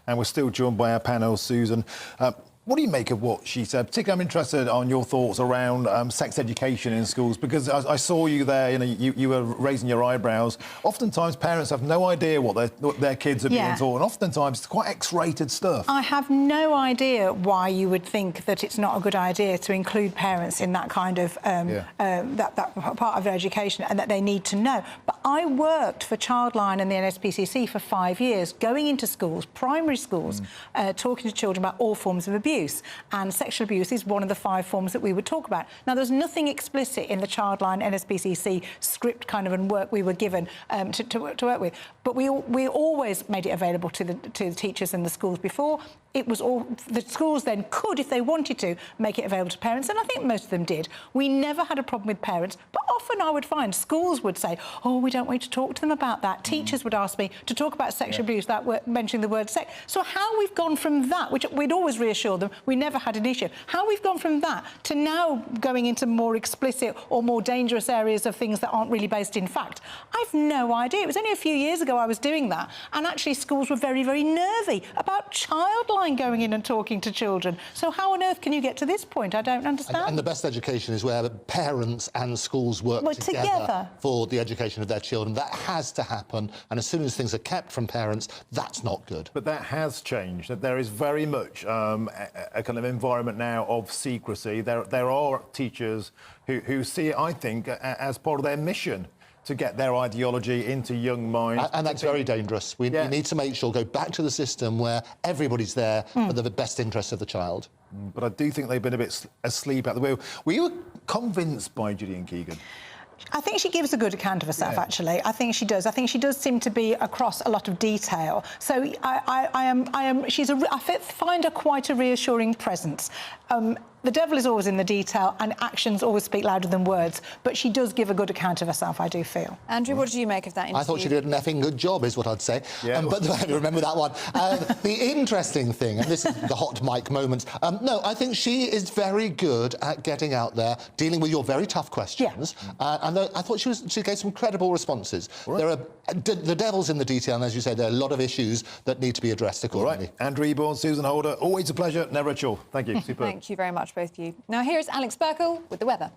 and we're still joined by our panel, Susan. What do you make of what she said? Particularly, I'm interested on your thoughts around sex education in schools, because I saw you there, you were raising your eyebrows. Oftentimes, parents have no idea what their kids are being taught, and oftentimes it's quite X-rated stuff. I have no idea why you would think that it's not a good idea to include parents in that kind of that part of their education, and that they need to know. But I worked for Childline and the NSPCC for 5 years, going into schools, primary schools, talking to children about all forms of abuse. And sexual abuse is one of the 5 forms that we would talk about. Now, there's nothing explicit in the Childline NSPCC script kind of and work we were given to work with, but we always made it available to the teachers in the schools before. It was all the schools then could, if they wanted to, make it available to parents, and I think most of them did. We never had a problem with parents, but often I would find schools would say, "Oh, we don't want you to talk to them about that." Teachers would ask me to talk about sexual abuse without mentioning the word sex. So how we've gone from that, which we'd always reassure them, we never had an issue. How we've gone from that to now going into more explicit or more dangerous areas of things that aren't really based in fact, I've no idea. It was only a few years ago I was doing that, and actually schools were very, very nervy about Childline going in and talking to children. So how on earth can you get to this point? I don't understand. And the best education is where parents and schools work together for the education of their children. That has to happen, and as soon as things are kept from parents, that's not good. But that has changed. That there is very much a kind of environment now of secrecy. There are teachers who see it, I think, as part of their mission to get their ideology into young minds. And that's very dangerous. We need to make sure, go back to the system where everybody's there for the best interests of the child. But I do think they've been a bit asleep at the wheel. Were you convinced by Gillian Keegan? I think she gives a good account of herself, actually. I think she does. I think she does seem to be across a lot of detail. So I find her quite a reassuring presence. The devil is always in the detail, and actions always speak louder than words, but she does give a good account of herself, I do feel. Andrew, what do you make of that interview? I thought she did an effing good job, is what I'd say. Yeah. But remember that one. The interesting thing, and this is the hot mic moments, no, I think she is very good at getting out there, dealing with your very tough questions, and I thought she gave some credible responses. Right. There are the devil's in the detail, and as you say, there are a lot of issues that need to be addressed accordingly. All right. Andrew Eborn, Susan Holder, always a pleasure, never a chore. Thank you. Superb. Thank you very much, both of you. Now, here is Alex Burkle with the weather.